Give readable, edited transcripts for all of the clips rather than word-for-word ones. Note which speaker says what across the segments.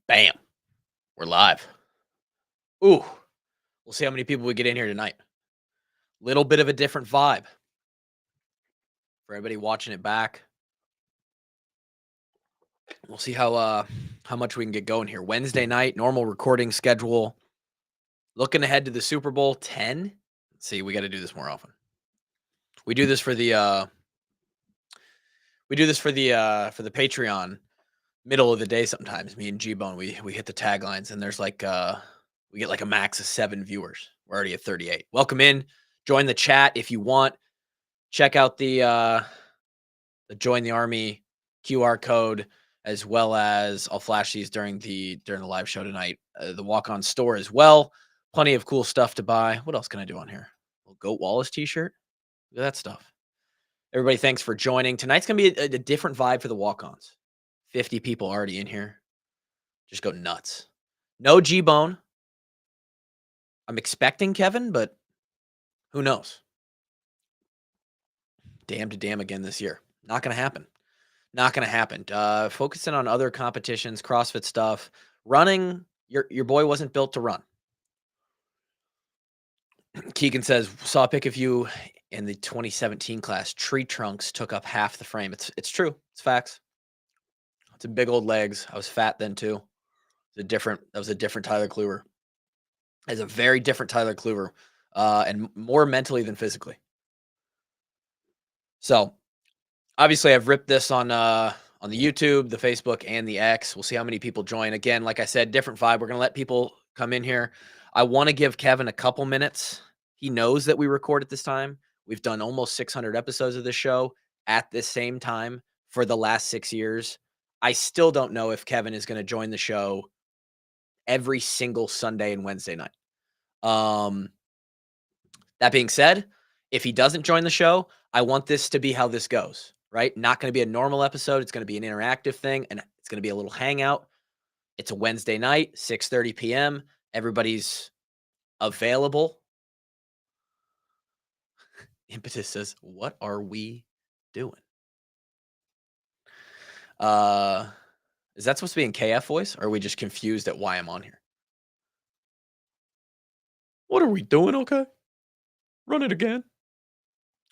Speaker 1: Bam. We're live. Ooh, we'll see how many people we get in here tonight. Little bit of a different vibe for everybody watching it back. We'll see how much we can get going here. Wednesday night, normal recording schedule. Looking ahead to the Super Bowl 10. Let's see, we got to do this more often. We do this for the Patreon middle of the day sometimes. Me and GBone, we hit the taglines and there's like we get like a max of 7 viewers. We're already at 38. Welcome in. Join the chat if you want. Check out the Join the Army QR code, as well as I'll flash these during the live show tonight. The walk-on store as well. Plenty of cool stuff to buy. What else can I do on here? A Goat Wallace t-shirt. Look at that stuff. Everybody, thanks for joining. Tonight's going to be a different vibe for the walk-ons. 50 people already in here. Just go nuts. No G-Bone. I'm expecting Kevin, but who knows? Damn to damn again this year. Not going to happen. Not going to happen. Focusing on other competitions, CrossFit stuff. Running, your boy wasn't built to run. Keegan says, saw a pic of you in the 2017 class. Tree trunks took up half the frame. It's true. It's facts. It's a big old legs. I was fat then too. That was a different Tyler Kluver. It's a very different Tyler Kluver, and more mentally than physically. So, obviously, I've ripped this on the YouTube, the Facebook, and the X. We'll see how many people join. Again, like I said, different vibe. We're going to let people come in here. I want to give Kevin a couple minutes. He knows that we record at this time. We've done almost 600 episodes of this show at this same time for the last 6 years. I still don't know if Kevin is going to join the show every single Sunday and Wednesday night. That being said, if he doesn't join the show, I want this to be how this goes, right? Not going to be a normal episode. It's going to be an interactive thing, and it's going to be a little hangout. It's a Wednesday night, 6:30 p.m. Everybody's available. Impetus says, what are we doing? Is that supposed to be in KF voice, or are we just confused at why I'm on here? What are we doing, okay? Run it again.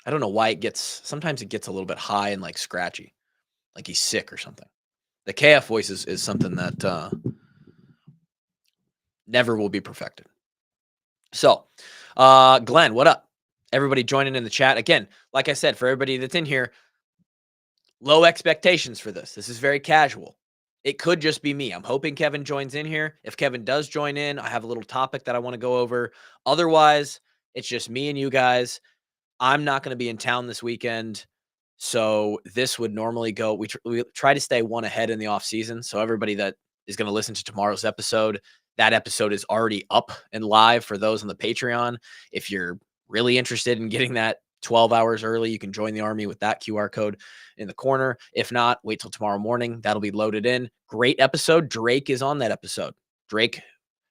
Speaker 1: I don't know why sometimes it gets a little bit high and like scratchy, like he's sick or something. The KF voice is something that never will be perfected. So, Glenn, what up? Everybody joining in the chat. Again, like I said, for everybody that's in here, low expectations for this. This is very casual. It could just be me. I'm hoping Kevin joins in here. If Kevin does join in, I have a little topic that I want to go over. Otherwise, it's just me and you guys. I'm not going to be in town this weekend. So this would normally go, we try to stay one ahead in the off season. So everybody that is going to listen to tomorrow's episode, that episode is already up and live for those on the Patreon. If you're really interested in getting that 12 hours early, you can join the Army with that QR code in the corner. If not, wait till tomorrow morning. That'll be loaded in. Great episode. Drake is on that episode. Drake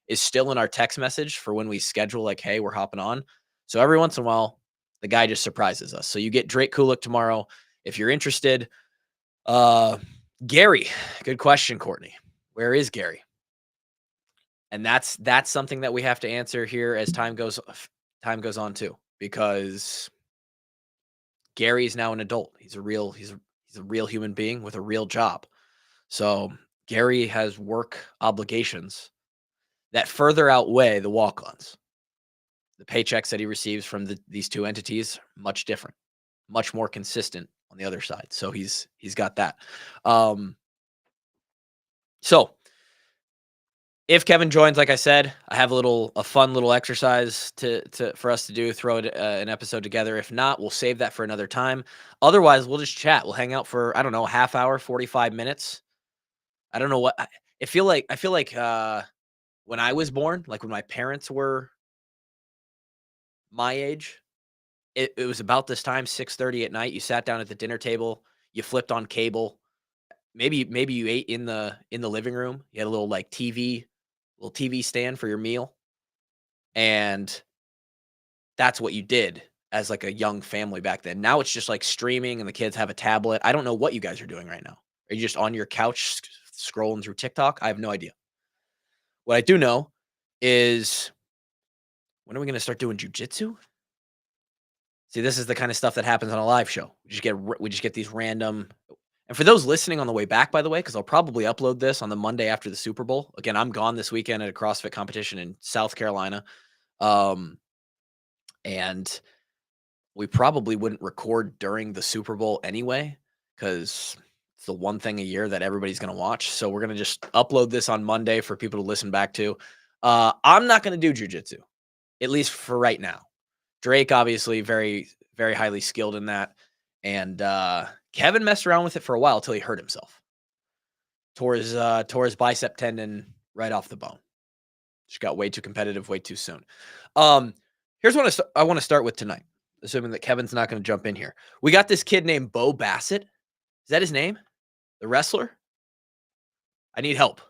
Speaker 1: is still in our text message for when we schedule, like, hey, we're hopping on. So every once in a while, the guy just surprises us. So you get Drake Kulik tomorrow. If you're interested, Gary, good question, Courtney. Where is Gary? And that's something that we have to answer here as time goes on too, because Gary is now an adult. He's a real human being with a real job. So Gary has work obligations that further outweigh the walk-ons. The paychecks that he receives from these two entities, much different, much more consistent on the other side. So he's got that. So if Kevin joins, like I said, I have a fun little exercise for us to do, throw an episode together. If not, we'll save that for another time. Otherwise, we'll just chat. We'll hang out for, I don't know, a half hour, 45 minutes. I don't know what I feel like when I was born, like when my parents were my age, it was about this time, 6:30 at night. You sat down at the dinner table, you flipped on cable. Maybe you ate in the living room. You had a little like TV stand for your meal. And that's what you did as like a young family back then. Now it's just like streaming and the kids have a tablet. I don't know what you guys are doing right now. Are you just on your couch scrolling through TikTok? I have no idea. What I do know is when are we going to start doing jujitsu? See, this is the kind of stuff that happens on a live show. We just get these random. And for those listening on the way back, by the way, because I'll probably upload this on the Monday after the Super Bowl. Again, I'm gone this weekend at a CrossFit competition in South Carolina, and we probably wouldn't record during the Super Bowl anyway, because it's the one thing a year that everybody's going to watch. So we're going to just upload this on Monday for people to listen back to. I'm not going to do jujitsu, at least for right now. Drake, obviously, very, very highly skilled in that. And Kevin messed around with it for a while until he hurt himself. Tore his bicep tendon right off the bone. Just got way too competitive way too soon. Here's what I want to start with tonight, assuming that Kevin's not going to jump in here. We got this kid named Bo Bassett. Is that his name? The wrestler? I need help.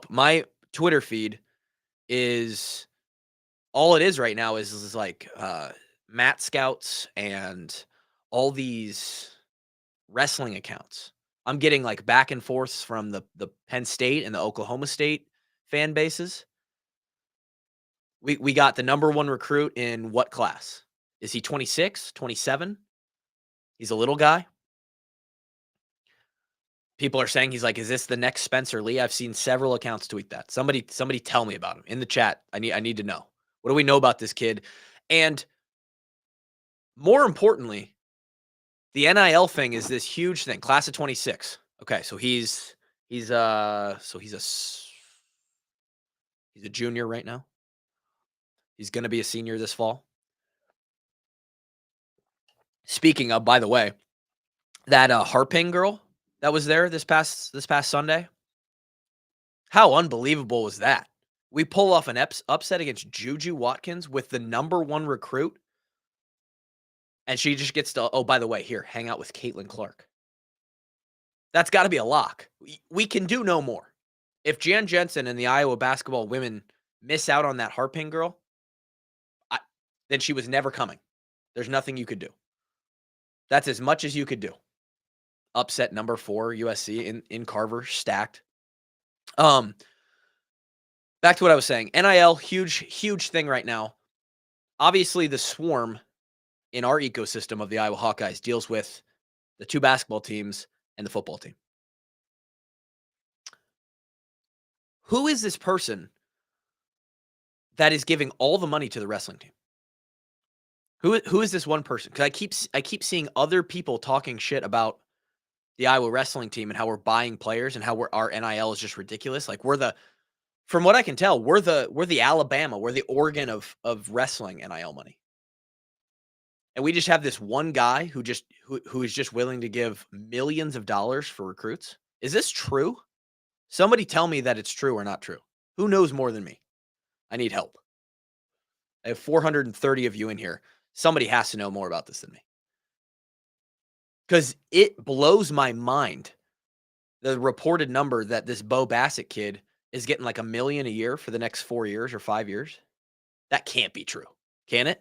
Speaker 1: My Twitter feed is all it is right now is like Mat Scouts and all these wrestling accounts. I'm getting like back and forths from the Penn State and the Oklahoma State fan bases. We got the number one recruit in what class? Is he 26, 27? He's a little guy. People are saying he's like, is this the next Spencer Lee? I've seen several accounts tweet that. Somebody tell me about him in the chat. I need to know. What do we know about this kid? And more importantly, the NIL thing is this huge thing. Class of 26. Okay, so he's a junior right now. He's going to be a senior this fall. Speaking of, by the way, that Harping girl that was there this past Sunday. How unbelievable was that? We pull off an upset against Juju Watkins with the number one recruit, and she just gets to, oh, by the way, here, hang out with Caitlin Clark. That's got to be a lock. We can do no more. If Jan Jensen and the Iowa basketball women miss out on that Harping girl, then she was never coming. There's nothing you could do. That's as much as you could do. Upset number 4 USC in Carver, stacked. Back to what I was saying. NIL, huge thing right now. Obviously, the swarm in our ecosystem of the Iowa Hawkeyes deals with the 2 basketball teams and the football team. Who is this person that is giving all the money to the wrestling team? Who is this one person? Because I keep seeing other people talking shit about the Iowa wrestling team and how we're buying players and how our NIL is just ridiculous. Like from what I can tell, we're the Alabama, we're the Oregon of wrestling NIL money. And we just have this one guy who is just willing to give millions of dollars for recruits. Is this true? Somebody tell me that it's true or not true. Who knows more than me? I need help. I have 430 of you in here. Somebody has to know more about this than me. Because it blows my mind, the reported number that this Bo Bassett kid is getting like $1 million a year for the next 4 years or 5 years. That can't be true. Can it?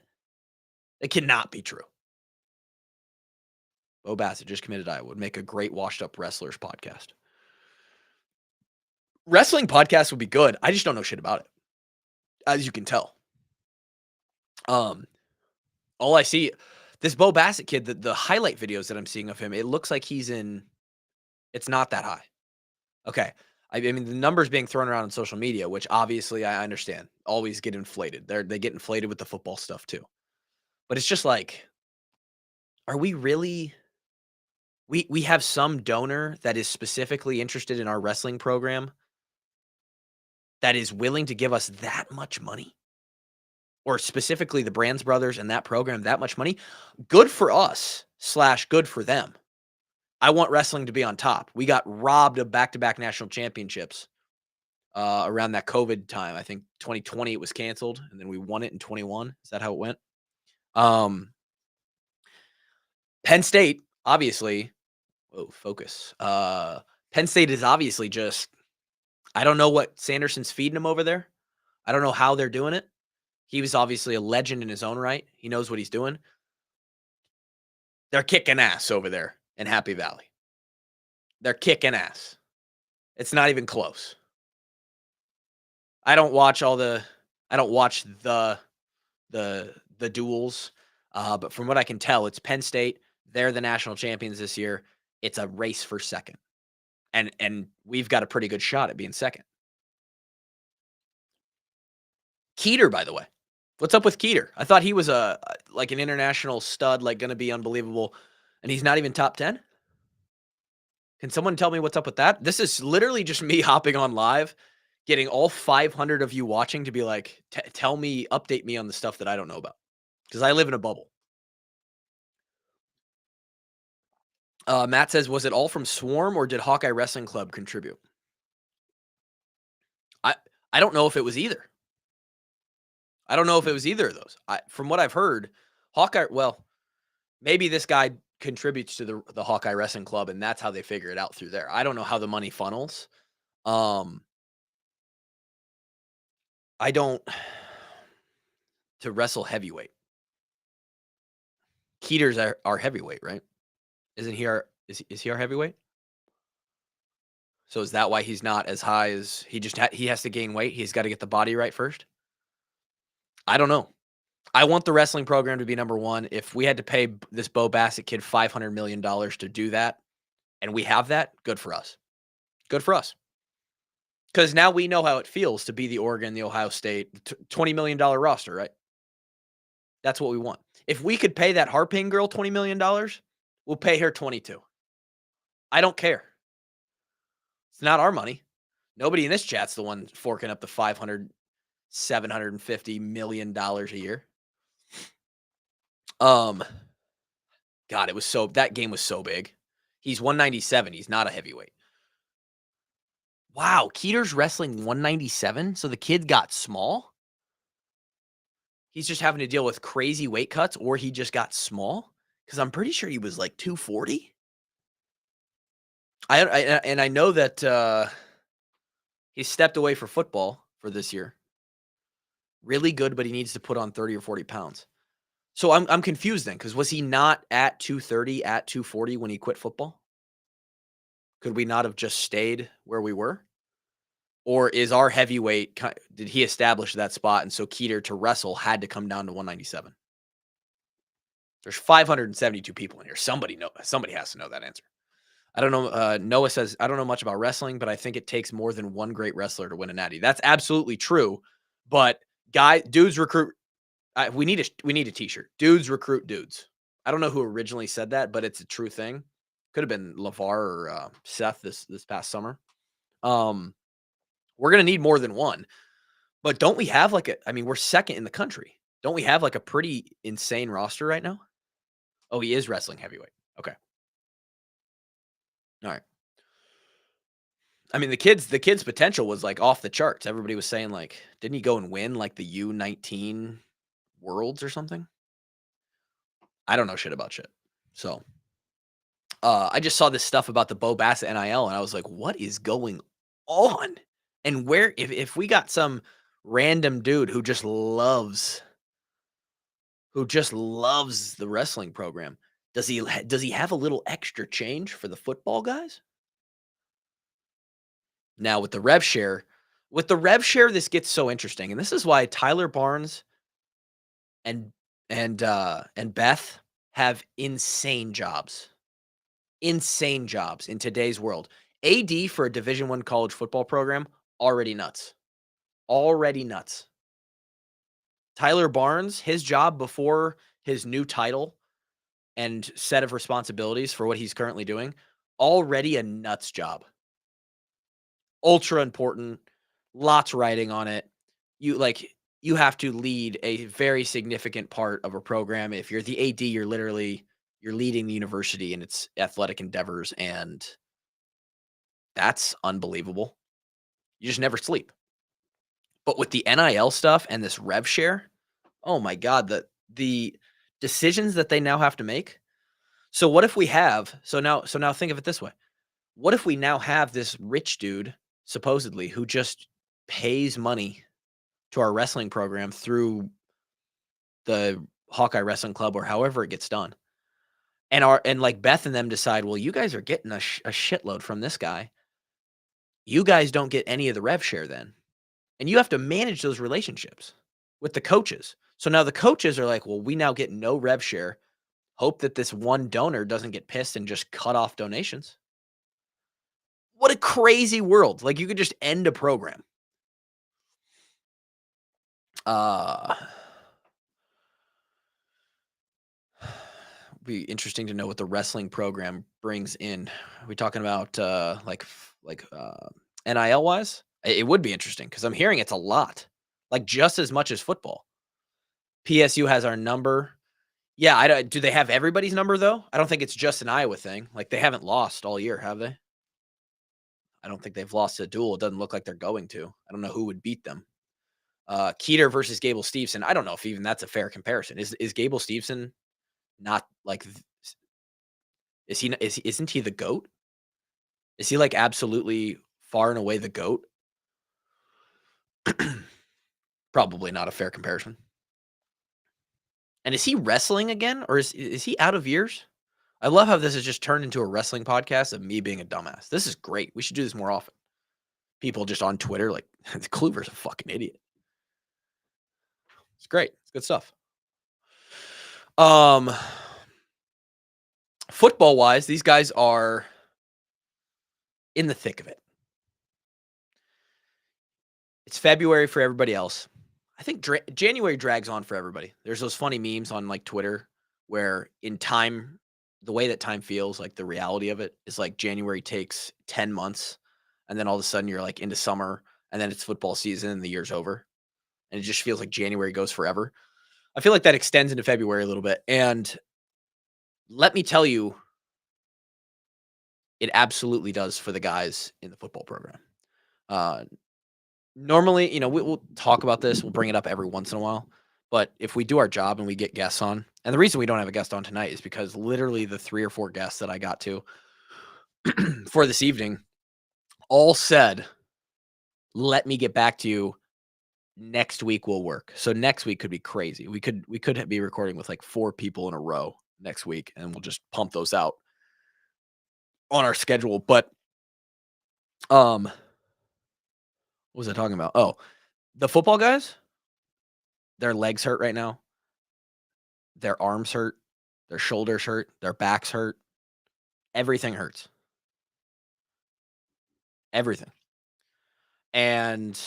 Speaker 1: It cannot be true. Bo Bassett just committed to Iowa. Would make a great washed up wrestlers podcast. Wrestling podcast would be good. I just don't know shit about it, as you can tell. All I see, this Bo Bassett kid, the highlight videos that I'm seeing of him, it looks like it's not that high. Okay. I mean, the numbers being thrown around on social media, which obviously I understand, always get inflated. They get inflated with the football stuff too. But it's just like, are we really? We have some donor that is specifically interested in our wrestling program that is willing to give us that much money, or specifically the Brands brothers and that program that much money. Good for us / good for them. I want wrestling to be on top. We got robbed of back-to-back national championships around that COVID time. I think 2020 it was canceled, and then we won it in 21. Is that how it went? Penn State, obviously. Whoa, focus. Penn State is obviously just, I don't know what Sanderson's feeding him over there. I don't know how they're doing it. He was obviously a legend in his own right. He knows what he's doing. They're kicking ass over there in Happy Valley. They're kicking ass. It's not even close. I don't watch all the I don't watch the duels, but from what I can tell, it's Penn State. They're the national champions this year. It's a race for second, and we've got a pretty good shot at being second. Keeter, by the way, what's up with Keeter? I thought he was like an international stud, like going to be unbelievable, and he's not even top 10. Can someone tell me what's up with that? This is literally just me hopping on live, getting all 500 of you watching to be like, tell me, update me on the stuff that I don't know about, because I live in a bubble. Matt says, was it all from Swarm or did Hawkeye Wrestling Club contribute? I I don't know if it was either. I don't know if it was either of those. From what I've heard, Hawkeye. Well, maybe this guy contributes to the Hawkeye Wrestling Club, and that's how they figure it out through there. I don't know how the money funnels. Um, I don't to wrestle heavyweight. Keeter's our heavyweight, right? Isn't he our is he our heavyweight? So is that why he's not as high as he just he has to gain weight? He's got to get the body right first. I don't know. I want the wrestling program to be number one. If we had to pay this Bo Bassett kid $500 million to do that, and we have that, good for us. Good for us. Because now we know how it feels to be the Oregon, the Ohio State, $20 million roster, right? That's what we want. If we could pay that Harping girl $20 million, we'll pay her 22. I don't care. It's not our money. Nobody in this chat's the one forking up the $750 million a year. God, that game was so big. He's 197. He's not a heavyweight. Wow, Keeter's wrestling 197, so the kid got small? He's just having to deal with crazy weight cuts, or he just got small? Because I'm pretty sure he was like 240. I know that he stepped away for football for this year. Really good, but he needs to put on 30 or 40 pounds. So I'm confused then, because was he not at 230, at 240 when he quit football? Could we not have just stayed where we were? Or is our heavyweight, did he establish that spot, and so Keeter to wrestle had to come down to 197? There's 572 people in here. Somebody has to know that answer. I don't know. Noah says, I don't know much about wrestling, but I think it takes more than one great wrestler to win a natty. That's absolutely true. But dudes recruit. We need a t-shirt. Dudes recruit dudes. I don't know who originally said that, but it's a true thing. Could have been LeVar or Seth this past summer. We're going to need more than one. But don't we have we're second in the country. Don't we have like a pretty insane roster right now? Oh, he is wrestling heavyweight. Okay. All right. I mean, the kid's potential was like off the charts. Everybody was saying like, didn't he go and win like the U19 Worlds or something? I don't know shit about shit. So, I just saw this stuff about the Bo Bassett NIL, and I was like, what is going on? And where if we got some random dude who just loves the wrestling program, does he have a little extra change for the football guys? Now with the rev share, this gets so interesting, and this is why Tyler Barnes and Beth have insane jobs in today's world. AD for a Division I college football program, already nuts. Already nuts. Tyler Barnes, his job before his new title and set of responsibilities for what he's currently doing, already a nuts job. Ultra important, lots riding on it. You have to lead a very significant part of a program. If you're the AD, you're leading the university in its athletic endeavors, and that's unbelievable. You just never sleep. But with the NIL stuff and this rev share, oh my God, the decisions that they now have to make. So what if we have now think of it this way. What if we now have this rich dude, supposedly, who just pays money to our wrestling program through the Hawkeye Wrestling Club or however it gets done? And like Beth and them decide, well, you guys are getting a shitload from this guy. You guys don't get any of the rev share then. And you have to manage those relationships with the coaches. So now the coaches are like, well, we now get no rev share. Hope that this one donor doesn't get pissed and just cut off donations. What a crazy world. Like, you could just end a program. Be interesting to know what the wrestling program brings in. Are we talking about NIL wise? It would be interesting because I'm hearing it's a lot, like just as much as football. PSU has our number. Yeah, do they have everybody's number though? I don't think it's just an Iowa thing. Like, they haven't lost all year, have they? I don't think they've lost a duel. It doesn't look like they're going to. I don't know who would beat them. Keeter versus Gable Steveson. I don't know if even that's a fair comparison. Is Gable Steveson not like? Isn't he the GOAT? Is he like absolutely far and away the GOAT? Probably not a fair comparison. And is he wrestling again, or is he out of years? I love how this has just turned into a wrestling podcast of me being a dumbass. This is great. We should do this more often. People just on Twitter like, Kluver's a fucking idiot. It's great. It's good stuff. Football wise, these guys are in the thick of it. It's February for everybody else. I think January drags on for everybody. There's those funny memes on like Twitter where in time, the way that time feels, like the reality of it is like January takes 10 months and then all of a sudden you're like into summer and then it's football season and the year's over. And it just feels like January goes forever. I feel like that extends into February a little bit. And let me tell you, it absolutely does for the guys in the football program. Normally, we'll talk about this. We'll bring it up every once in a while. But if we do our job and we get guests on, and the reason we don't have a guest on tonight is because literally the 3 or 4 guests that I got to for this evening all said, let me get back to you. Next week will work. So next week could be crazy. We could be recording with like 4 people in a row next week, and we'll just pump those out on our schedule. But what was I talking about? Oh, the football guys, their legs hurt right now. Their arms hurt, their shoulders hurt, their backs hurt. Everything hurts. Everything. And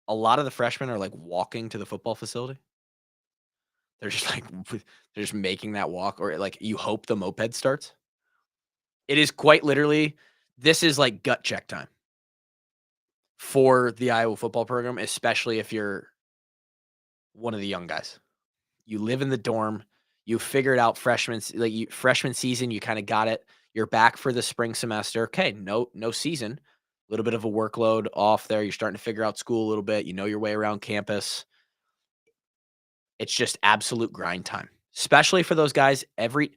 Speaker 1: a lot of the freshmen are like walking to the football facility. They're just like, they're just making that walk, or like you hope the moped starts. It is quite literally, this is like gut check time for the Iowa football program, especially if you're one of the young guys. You live in the dorm, you figured out freshman season, you kind of got it. You're back for the spring semester. Okay, no season. A little bit of a workload off there. You're starting to figure out school a little bit. You know your way around campus. It's just absolute grind time, especially for those guys. Every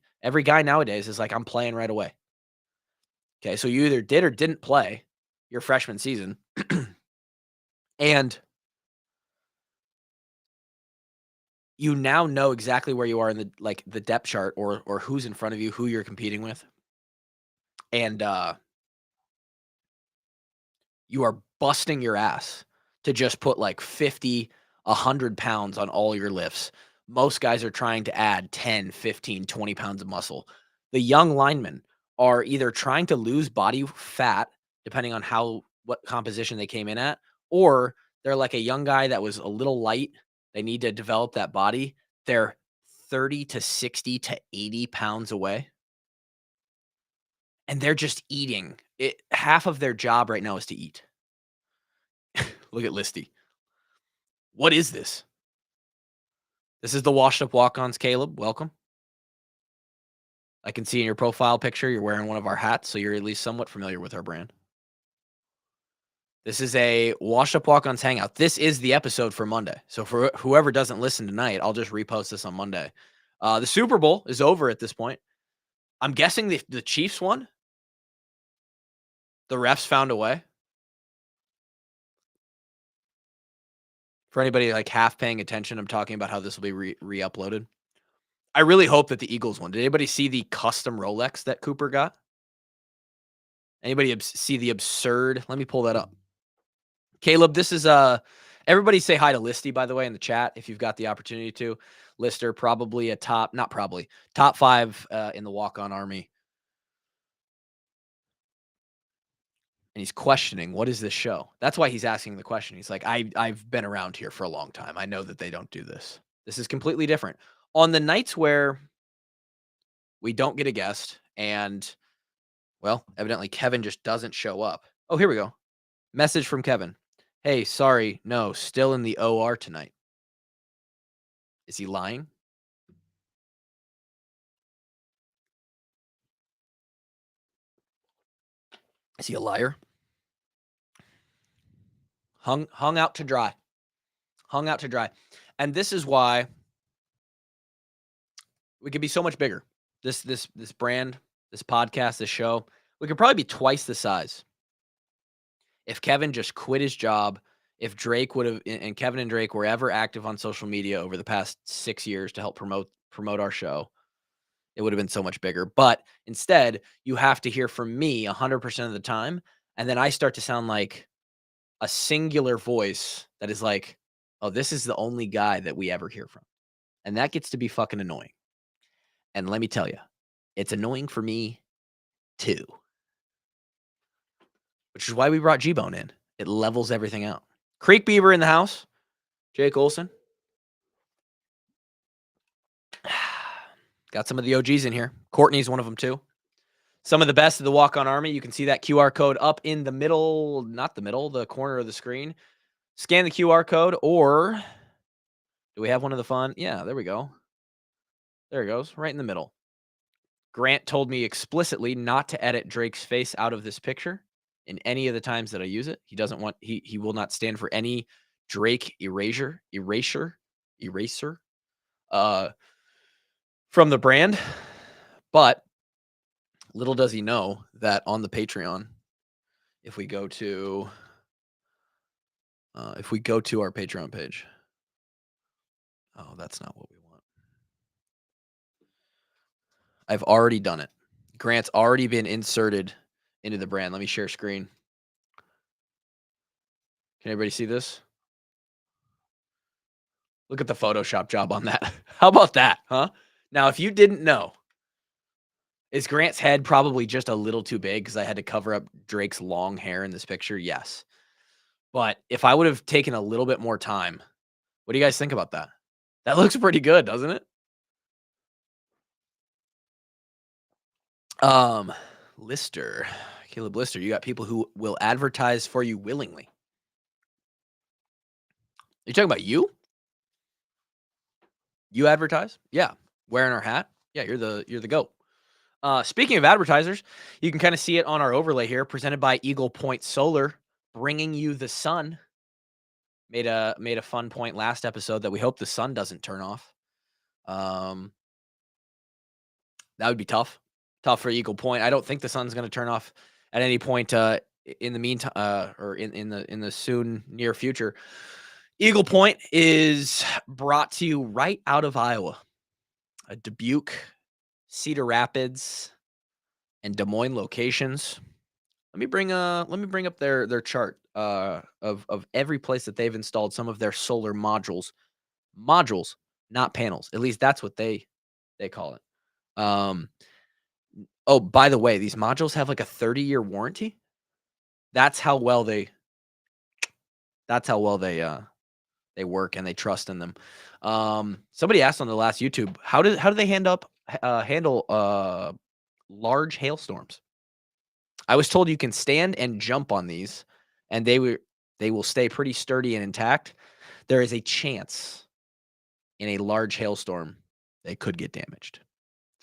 Speaker 1: guy nowadays is like, I'm playing right away. Okay, so you either did or didn't play your freshman season, and you now know exactly where you are in the depth chart or who's in front of you, who you're competing with. And you are busting your ass to just put like 50, 100 pounds on all your lifts. Most guys are trying to add 10, 15, 20 pounds of muscle. The young linemen are either trying to lose body fat, depending on what composition they came in at, or they're like a young guy that was a little light. They need to develop that body. They're 30 to 60 to 80 pounds away. And they're just eating. Half of their job right now is to eat. Look at Listy. What is this? This is the Washed Up Walk-Ons, Caleb. Welcome. I can see in your profile picture you're wearing one of our hats, so you're at least somewhat familiar with our brand. This is a Washed Up Walk-Ons hangout. This is the episode for Monday. So for whoever doesn't listen tonight, I'll just repost this on Monday. The Super Bowl is over at this point. I'm guessing the Chiefs won. The refs found a way. For anybody like half paying attention, I'm talking about how this will be re-uploaded. I really hope that the Eagles won. Did anybody see the custom Rolex that Cooper got? Anybody see the absurd? Let me pull that up. Caleb, this is everybody say hi to Listy, by the way, in the chat if you've got the opportunity to. Lister, probably a top, not probably, top 5 in the walk-on army. And he's questioning, what is this show? That's why he's asking the question. He's like, I've been around here for a long time. I know that they don't do this. This is completely different. On the nights where we don't get a guest and, well, evidently Kevin just doesn't show up. Oh, here we go. Message from Kevin. Hey, sorry, no, still in the OR tonight. Is he lying? Is he a liar? Hung out to dry. Hung out to dry. And this is why we could be so much bigger. This brand, this podcast, this show, we could probably be twice the size if Kevin just quit his job. If Drake would have, and Kevin and Drake were ever active on social media over the past 6 years to help promote our show, it would have been so much bigger. But instead, you have to hear from me 100% of the time, and then I start to sound like a singular voice that is like, oh, this is the only guy that we ever hear from. And that gets to be fucking annoying. And let me tell you, it's annoying for me too. Which is why we brought GBone in. It levels everything out. Creek Beaver in the house. Jake Olson. Got some of the OGs in here. Courtney's one of them too. Some of the best of the walk-on army. You can see that QR code up in the middle, not the middle, the corner of the screen. Scan the QR code, or do we have one of the fun? Yeah, there we go. There it goes, right in the middle. Grant told me explicitly not to edit Drake's face out of this picture in any of the times that I use it. He doesn't want, he will not stand for any Drake erasure from the brand. But little does he know that on the Patreon, if we go to our Patreon page, oh, that's not what we want. I've already done it. Grant's already been inserted into the brand. Let me share screen. Can everybody see this? Look at the Photoshop job on that. How about that, huh? Now, if you didn't know, is Grant's head probably just a little too big because I had to cover up Drake's long hair in this picture? Yes. But if I would have taken a little bit more time, what do you guys think about that? That looks pretty good, doesn't it? Lister. Caleb Lister, you got people who will advertise for you willingly. Are you talking about you? You advertise? Yeah. Wearing our hat? Yeah, you're the GOAT. Speaking of advertisers, you can kind of see it on our overlay here, presented by Eagle Point Solar, bringing you the sun. Made a fun point last episode that we hope the sun doesn't turn off. That would be tough. Tough for Eagle Point. I don't think the sun's going to turn off at any point in the meantime, or in the soon near future. Eagle Point is brought to you right out of Iowa. Dubuque, Cedar Rapids, and Des Moines locations. Let me bring up their chart of every place that they've installed some of their solar modules. Modules, not panels. At least that's what they call it. Oh, by the way, these modules have like a 30-year warranty. That's how well they work, and they trust in them. Somebody asked on the last YouTube, how do they handle large hailstorms? I was told you can stand and jump on these, and they will stay pretty sturdy and intact. There is a chance in a large hailstorm they could get damaged.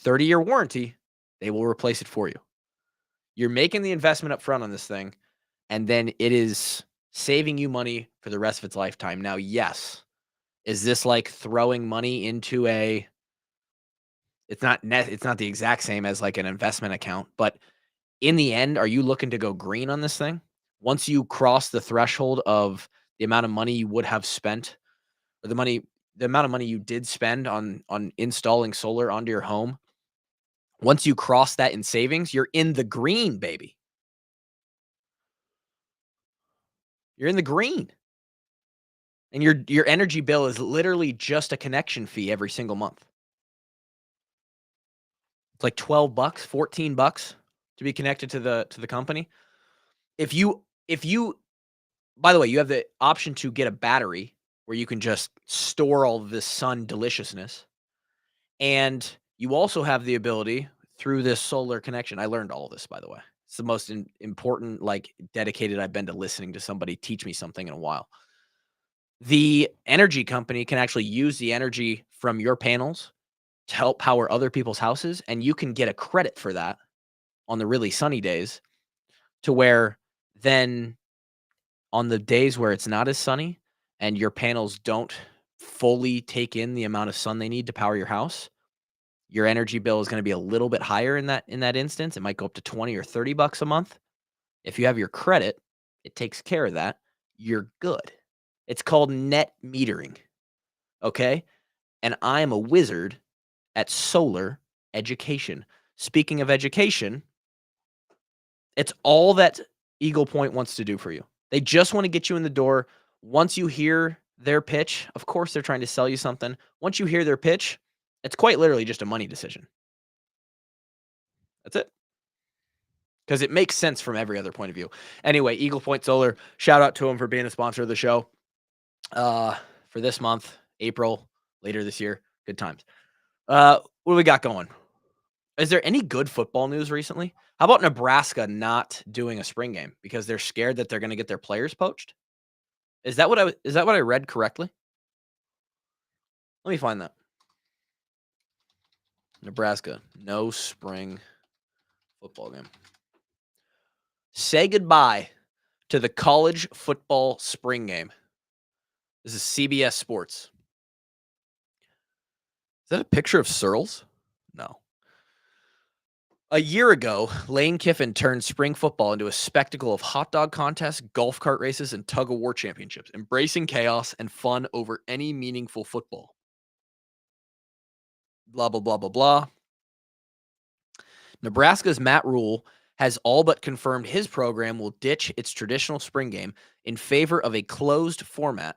Speaker 1: 30-year warranty, they will replace it for you. You're making the investment up front on this thing, and then it is saving you money for the rest of its lifetime. Now, yes, is this like throwing money into it's not the exact same as like an investment account, but in the end, are you looking to go green on this thing? Once you cross the threshold of the amount of money you would have spent, or the amount of money you did spend on installing solar onto your home, once you cross that in savings, you're in the green, baby. You're in the green. And your energy bill is literally just a connection fee every single month. It's like $12, $14 to be connected to the company. If you by the way, you have the option to get a battery where you can just store all of this sun deliciousness. And you also have the ability through this solar connection. I learned all of this, by the way. It's the most important, like, dedicated I've been to listening to somebody teach me something in a while. The energy company can actually use the energy from your panels to help power other people's houses, and you can get a credit for that on the really sunny days, to where then on the days where it's not as sunny and your panels don't fully take in the amount of sun they need to power your house, your energy bill is going to be a little bit higher in that instance. It might go up to 20 or $30 a month. If you have your credit, it takes care of that. You're good. It's called net metering. Okay? And I am a wizard at solar education. Speaking of education, it's all that Eagle Point wants to do for you. They just want to get you in the door. Once you hear their pitch, of course, they're trying to sell you something. Once you hear their pitch, it's quite literally just a money decision. That's it. Because it makes sense from every other point of view. Anyway, Eagle Point Solar, shout out to them for being a sponsor of the show for this month, April, later this year. Good times. What do we got going? Is there any good football news recently? How about Nebraska not doing a spring game because they're scared that they're going to get their players poached? Is that what I read correctly? Let me find that. Nebraska, no spring football game. Say goodbye to the college football spring game. This is CBS Sports. Is that a picture of Searles? No. A year ago, Lane Kiffin turned spring football into a spectacle of hot dog contests, golf cart races, and tug of war championships, embracing chaos and fun over any meaningful football. Blah, blah, blah, blah, blah. Nebraska's Matt Rule has all but confirmed his program will ditch its traditional spring game in favor of a closed format,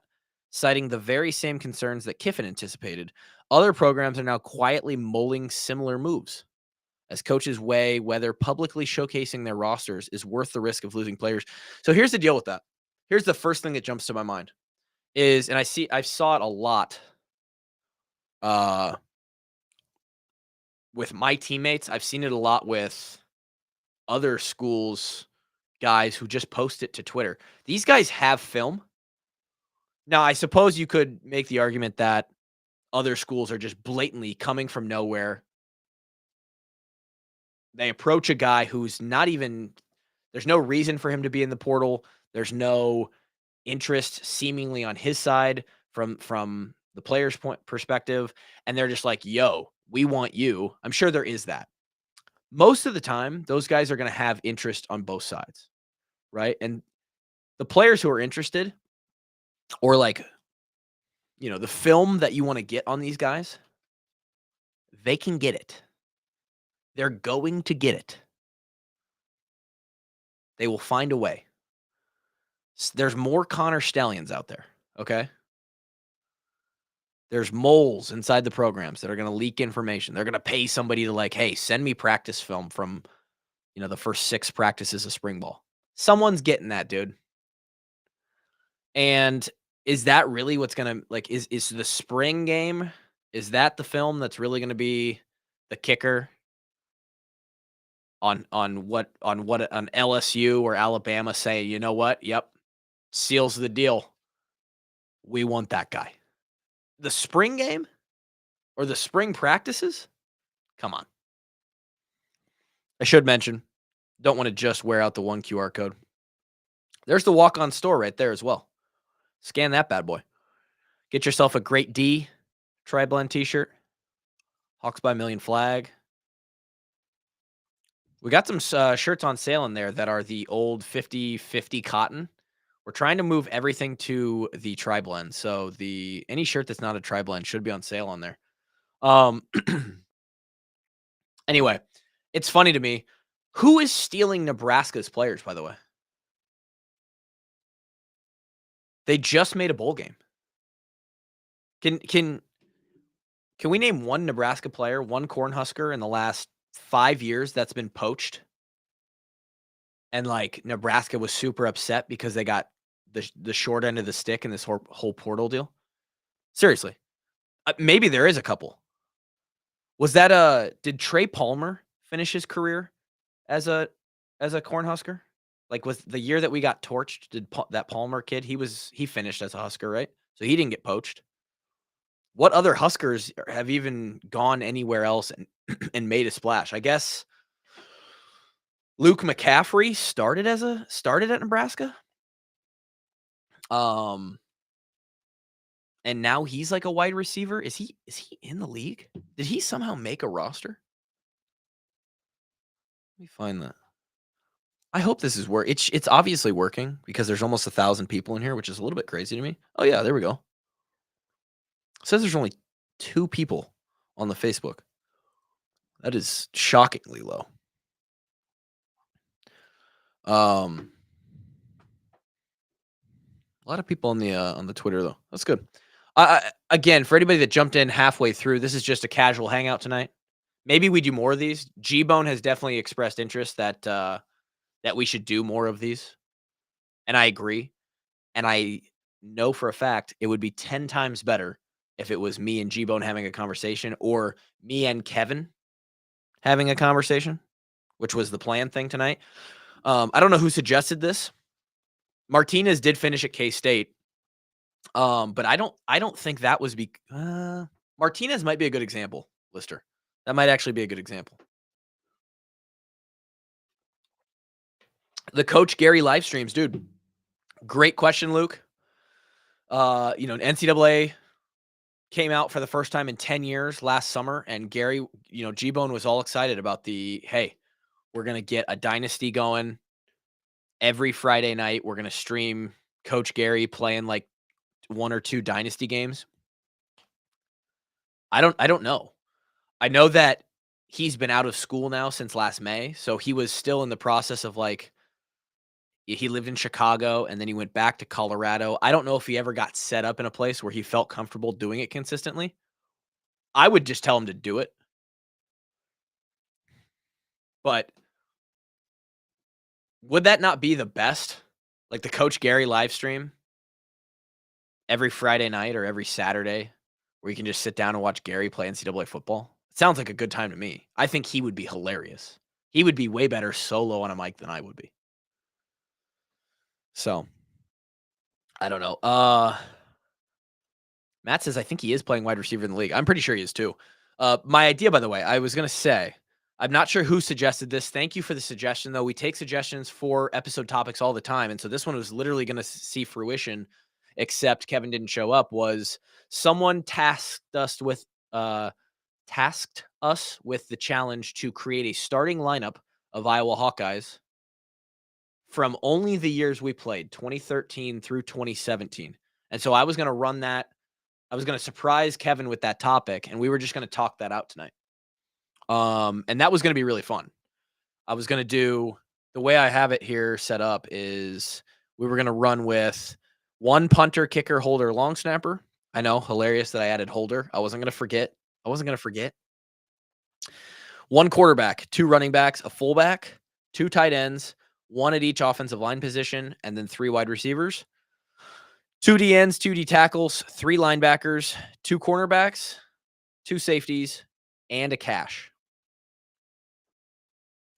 Speaker 1: citing the very same concerns that Kiffin anticipated. Other programs are now quietly mulling similar moves, as coaches weigh whether publicly showcasing their rosters is worth the risk of losing players. So here's the deal with that. Here's the first thing that jumps to my mind is, and I saw it a lot with my teammates. I've seen it a lot with other schools, guys who just post it to Twitter. These guys have film. Now, I suppose you could make the argument that other schools are just blatantly coming from nowhere. They approach a guy who's not even, there's no reason for him to be in the portal. There's no interest seemingly on his side from the player's point perspective. And they're just like, yo, we want you. I'm sure there is that. Most of the time, those guys are going to have interest on both sides, right? And the players who are interested, or like, the film that you want to get on these guys, they can get it. They're going to get it. They will find a way. There's more Connor Stallions out there, okay? There's moles inside the programs that are going to leak information. They're going to pay somebody to like, hey, send me practice film from, the first 6 practices of spring ball. Someone's getting that, dude. And is that really what's going to, like, is the spring game, is that the film that's really going to be the kicker on what on LSU or Alabama say, you know what? Yep. Seals the deal. We want that guy. The spring game or the spring practices? Come on. I should mention, don't want to just wear out the one QR code. There's the walk-on store right there as well. Scan that bad boy. Get yourself a Great D tri-blend t-shirt. Hawks by Million flag. We got some shirts on sale in there that are the old 50/50 cotton. We're trying to move everything to the tri-blend. So any shirt that's not a tri-blend should be on sale on there. Anyway, it's funny to me. Who is stealing Nebraska's players, by the way? They just made a bowl game. Can can can we name one Nebraska player, one Cornhusker in the last 5 years that's been poached? And, like, Nebraska was super upset because they got the short end of the stick in this whole portal deal? Seriously. Maybe there is a couple. Was that, did Trey Palmer finish his career as a Cornhusker? Like, was the year that we got torched, did that Palmer kid, he finished as a Husker, right? So he didn't get poached. What other Huskers have even gone anywhere else and and made a splash? I guess Luke McCaffrey started at Nebraska. Um, and now he's like a wide receiver. Is he in the league? Did he somehow make a roster? Let me find that. I hope this is work. It's obviously working because there's almost 1,000 people in here, which is a little bit crazy to me. Oh yeah, there we go. It says there's only 2 people on the Facebook. That is shockingly low. Um, a lot of people on the Twitter though. That's good. Again, for anybody that jumped in halfway through, this is just a casual hangout tonight. Maybe we do more of these. GBone has definitely expressed interest that we should do more of these, and I agree. And I know for a fact it would be 10 times better if it was me and GBone having a conversation or me and Kevin having a conversation, which was the plan thing tonight. I don't know who suggested this. Martinez did finish at K-State. But I don't think that was Martinez might be a good example, Lister. That might actually be a good example. The Coach Gary live streams, dude. Great question, Luke. NCAA came out for the first time in 10 years last summer, and Gary, G-Bone was all excited about hey, we're gonna get a dynasty going every Friday night. We're gonna stream Coach Gary playing like 1 or 2 dynasty games. I don't know. I know that he's been out of school now since last May, so he was still in the process of he lived in Chicago and then he went back to Colorado. I don't know if he ever got set up in a place where he felt comfortable doing it consistently. I would just tell him to do it. But would that not be the best? Like the Coach Gary live stream every Friday night or every Saturday where you can just sit down and watch Gary play NCAA football? It sounds like a good time to me. I think he would be hilarious. He would be way better solo on a mic than I would be. So, I don't know. Matt says, I think he is playing wide receiver in the league. I'm pretty sure he is too. My idea, by the way, I was going to say, I'm not sure who suggested this. Thank you for the suggestion, though. We take suggestions for episode topics all the time. And so this one was literally going to see fruition, except Kevin didn't show up, was someone tasked us with the challenge to create a starting lineup of Iowa Hawkeyes from only the years we played, 2013 through 2017. And so I was going to run that. I was going to surprise Kevin with that topic, and we were just going to talk that out tonight. And that was going to be really fun. I was going to do the way I have it here set up is we were going to run with one punter, kicker, holder, long snapper. I know, hilarious that I added holder. I wasn't going to forget. One quarterback, 2 running backs, a fullback, 2 tight ends, 1 at each offensive line position, and then 3 wide receivers. 2 D ends, 2 D tackles, 3 linebackers, 2 cornerbacks, 2 safeties, and a cash.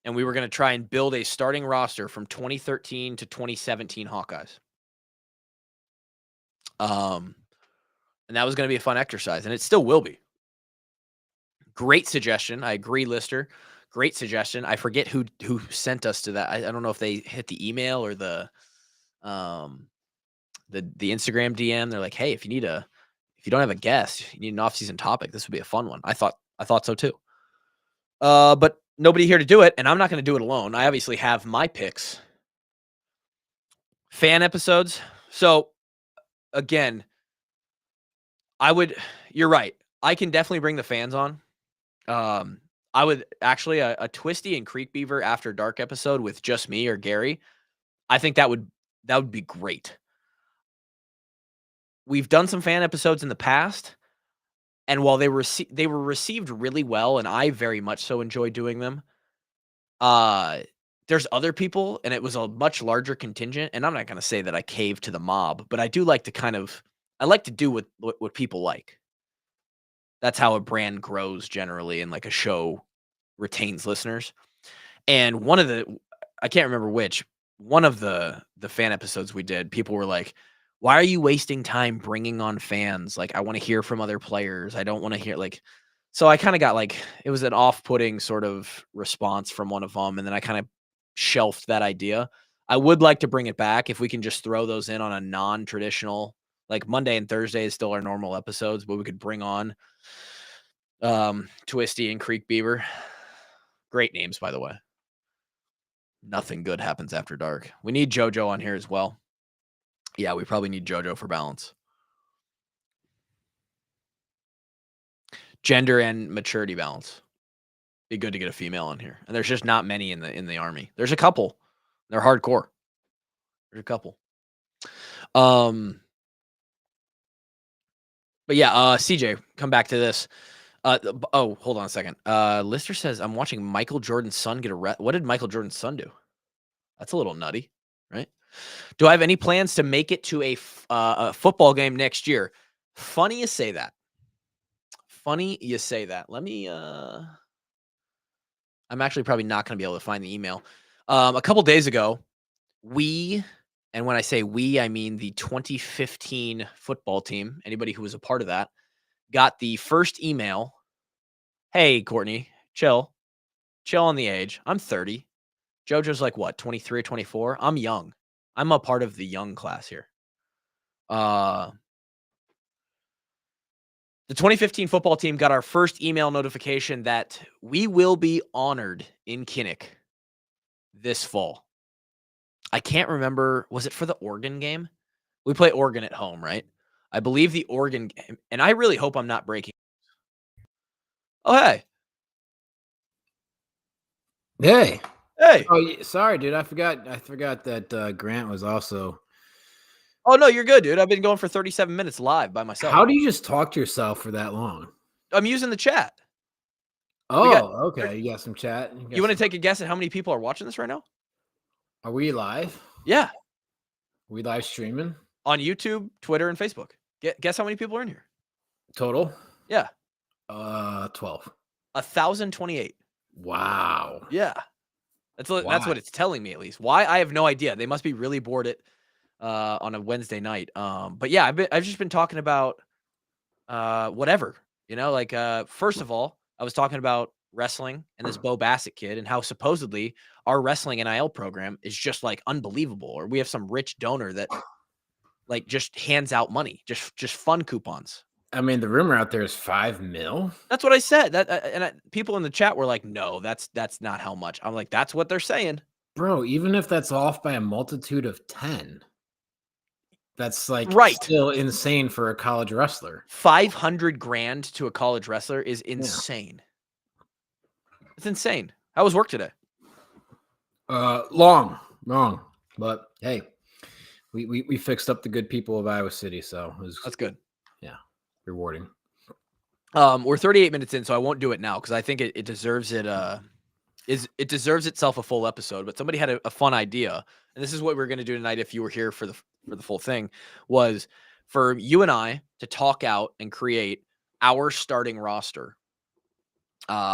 Speaker 1: And we were going to try and build a starting roster from 2013 to 2017 Hawkeyes. And that was going to be a fun exercise, and it still will be. Great suggestion. I agree, Lister. Great suggestion. I forget who sent us to that. I don't know if they hit the email or the Instagram DM. They're like, hey, if you don't have a guest, you need an off-season topic, this would be a fun one. I thought so too. But nobody here to do it, and I'm not going to do it alone. I obviously have my picks. Fan episodes. So again, you're right. I can definitely bring the fans on. I would actually a Twisty and Creek Beaver After Dark episode with just me or Gary. I think that would be great. we've done some fan episodes in the past, and while they were received really well, and I very much so enjoy doing them, there's other people, and it was a much larger contingent, and I'm not gonna say that I cave to the mob, but I do like to I like to do what people like. That's how a brand grows generally, and, like, a show retains listeners. And one of the I can't remember which, one of the fan episodes we did, people were like, "Why are you wasting time bringing on fans? Like, I wanna hear from other players. I don't wanna hear, like." So I kinda got, like, it was an off-putting sort of response from one of them, and then I kinda shelved that idea. I would like to bring it back if we can just throw those in on a non-traditional, like, Monday and Thursday is still our normal episodes, but we could bring on, Twisty and Creek Beaver. Great names, by the way. Nothing good happens after dark. We need JoJo on here as well. Yeah, we probably need JoJo for balance. Gender and maturity balance. Be good to get a female on here. And there's just not many in the army. There's a couple. They're hardcore. There's a couple. But yeah, CJ, come back to this. Hold on a second. Lister says, I'm watching Michael Jordan's son get arrested. What did Michael Jordan's son do? That's a little nutty, right? Do I have any plans to make it to a football game next year? Funny you say that. Funny you say that. Let me, I'm actually probably not going to be able to find the email. A couple days ago, and when I say we, I mean the 2015 football team, anybody who was a part of that, got the first email. Hey, Courtney, chill on the age. I'm 30. JoJo's like what, 23 or 24? I'm young. I'm a part of the young class here. The 2015 football team got our first email notification that we will be honored in Kinnick this fall. I can't remember. Was it for the Oregon game? We play Oregon at home, right? I believe the Oregon game, and I really hope I'm not breaking. Oh, hey.
Speaker 2: Hey.
Speaker 1: Hey.
Speaker 2: Oh, sorry, dude. I forgot that Grant was also.
Speaker 1: Oh, no, you're good, dude. I've been going for 37 minutes live by myself.
Speaker 2: How do you just talk to yourself for that long?
Speaker 1: I'm using the chat.
Speaker 2: Oh, okay. You got some chat.
Speaker 1: You want to take a guess at how many people are watching this right now?
Speaker 2: Are we live?
Speaker 1: Yeah.
Speaker 2: Are we live streaming?
Speaker 1: On YouTube, Twitter, and Facebook. Guess how many people are in here?
Speaker 2: Total?
Speaker 1: Yeah.
Speaker 2: 12.
Speaker 1: 1,028.
Speaker 2: Wow.
Speaker 1: Yeah. That's what it's telling me, at least. Why? I have no idea. They must be really bored on a Wednesday night. But yeah, I've just been talking about whatever. Like first of all, I was talking about wrestling and this Bo Bassett kid and how supposedly our wrestling NIL program is just like unbelievable, or we have some rich donor that like just hands out money, just fun coupons.
Speaker 2: I mean, the rumor out there is $5 million.
Speaker 1: That's what I said. People in the chat were like, "No, that's not how much." I'm like, "That's what they're saying."
Speaker 2: Bro, even if that's off by a multitude of 10, that's like still insane for a college wrestler.
Speaker 1: $500,000 to a college wrestler is insane. Yeah. It's insane. How was work today?
Speaker 2: Long, but hey, we fixed up the good people of Iowa City, so
Speaker 1: that's good.
Speaker 2: Yeah, rewarding.
Speaker 1: We're 38 minutes in, so I won't do it now because I think it deserves it. It deserves itself a full episode. But somebody had a fun idea, and this is what we're going to do tonight. If you were here for the full thing, was for you and I to talk out and create our starting roster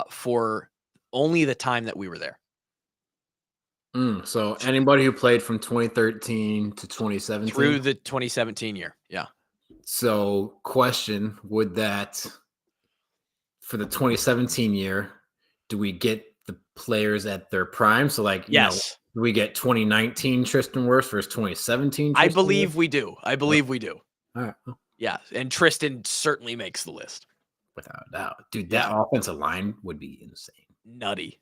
Speaker 1: for only the time that we were there.
Speaker 2: So anybody who played from 2013 to 2017
Speaker 1: through the 2017 year, yeah.
Speaker 2: So, question: would that for the 2017 year, do we get the players at their prime? So, like,
Speaker 1: yes,
Speaker 2: do we get 2019 Tristan Wirfs versus 2017?
Speaker 1: I believe we do. I believe we do.
Speaker 2: All right.
Speaker 1: Yeah, and Tristan certainly makes the list.
Speaker 2: Without a doubt. Dude, that offensive line would be insane.
Speaker 1: Nutty.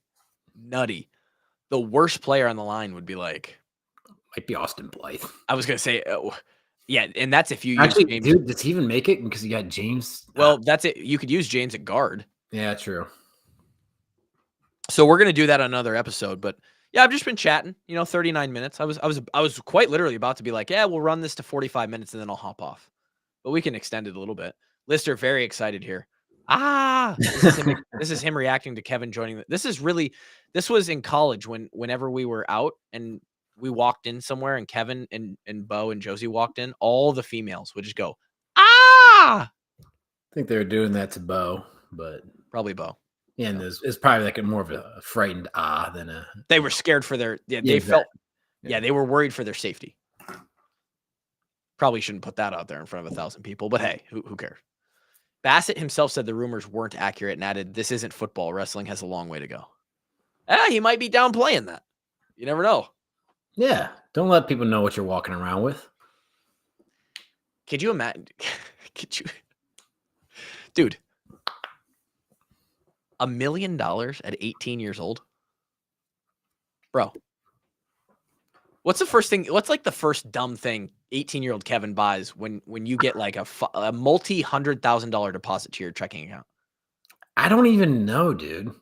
Speaker 1: The worst player on the line would be like...
Speaker 2: Might be Austin Blythe.
Speaker 1: I was going to say, yeah, and that's if you
Speaker 2: actually,
Speaker 1: use James.
Speaker 2: Dude, does he even make it? Because you got James.
Speaker 1: Well, that's it. You could use James at guard.
Speaker 2: Yeah, true.
Speaker 1: So we're going to do that on another episode. But yeah, I've just been chatting, 39 minutes. I was quite literally about to be like, yeah, we'll run this to 45 minutes and then I'll hop off. but we can extend it a little bit. Lister, very excited here. This is him reacting to Kevin joining. This was in college whenever we were out and we walked in somewhere and Kevin and Bo and Josie walked in, all the females would just go, ah!
Speaker 2: I think they were doing that to Bo, but
Speaker 1: Probably Bo.
Speaker 2: yeah, and it's probably like more of a frightened than a.
Speaker 1: They were scared for their. Yeah, they felt. Yeah, they were worried for their safety. Probably shouldn't put that out there in front of 1,000 people, but hey, who cares? Bassett himself said the rumors weren't accurate and added, "This isn't football. Wrestling has a long way to go." He might be downplaying that. You never know.
Speaker 2: Yeah, don't let people know what you're walking around with.
Speaker 1: Could you imagine? Dude, $1 million at 18 years old, bro. What's the first thing? What's like the first dumb thing 18-year-old Kevin buys when you get like a multi-$100,000 deposit to your checking account?
Speaker 2: I don't even know, dude.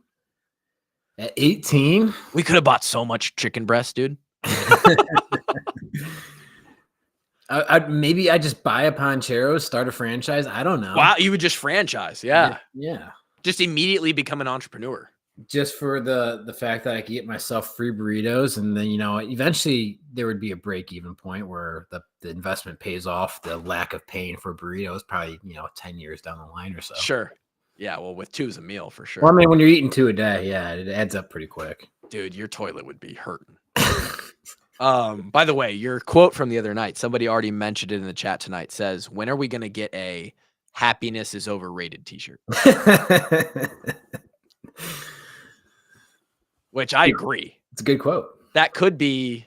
Speaker 2: At 18,
Speaker 1: we could have bought so much chicken breast, dude.
Speaker 2: Maybe I just buy a Poncheros, start a franchise. I don't know.
Speaker 1: Wow, you would just franchise, yeah.
Speaker 2: Yeah.
Speaker 1: Just immediately become an entrepreneur.
Speaker 2: Just for the fact that I could get myself free burritos, and then eventually there would be a break-even point where the investment pays off. The lack of paying for burritos, probably 10 years down the line or so.
Speaker 1: Sure. Yeah, well, with 2 is a meal for sure.
Speaker 2: Well, I mean, when you're eating 2 a day, yeah, it adds up pretty quick.
Speaker 1: Dude, your toilet would be hurting. By the way, your quote from the other night, somebody already mentioned it in the chat tonight, says, "When are we going to get a happiness is overrated t-shirt?" Which I agree.
Speaker 2: It's a good quote.
Speaker 1: That could be,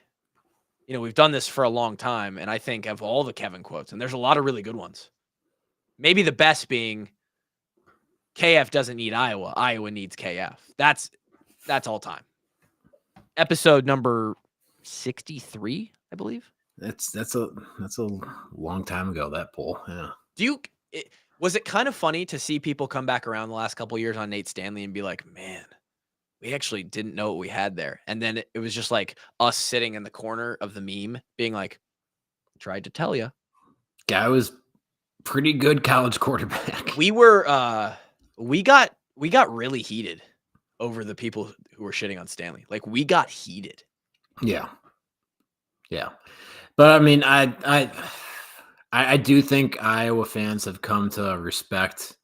Speaker 1: we've done this for a long time, and I think of all the Kevin quotes, and there's a lot of really good ones. Maybe the best being, KF doesn't need Iowa. Iowa needs KF. That's all time. Episode number 63, I believe.
Speaker 2: That's a long time ago, that poll. Yeah.
Speaker 1: Was it kind of funny to see people come back around the last couple of years on Nate Stanley and be like, man, we actually didn't know what we had there. And then it was just like us sitting in the corner of the meme being like, tried to tell you.
Speaker 2: Guy was pretty good college quarterback.
Speaker 1: We were, we got really heated over the people who were shitting on Stanley. Like, we got heated.
Speaker 2: Yeah. Yeah. But I mean, I do think Iowa fans have come to respect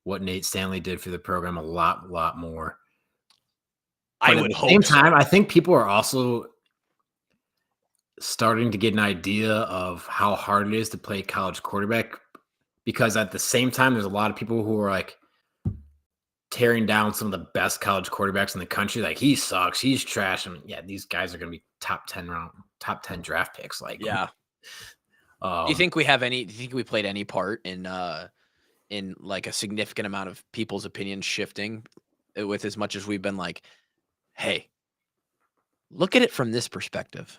Speaker 2: what Nate Stanley did for the program a lot more. But
Speaker 1: I would hope.
Speaker 2: At the same time, I think people are also starting to get an idea of how hard it is to play college quarterback, because at the same time, there's a lot of people who are like tearing down some of the best college quarterbacks in the country. Like, he sucks, he's trash, and yeah, these guys are going to be top 10 draft picks. Like,
Speaker 1: yeah. Do you think we played any part in like a significant amount of people's opinions shifting with as much as we've been like, hey, look at it from this perspective?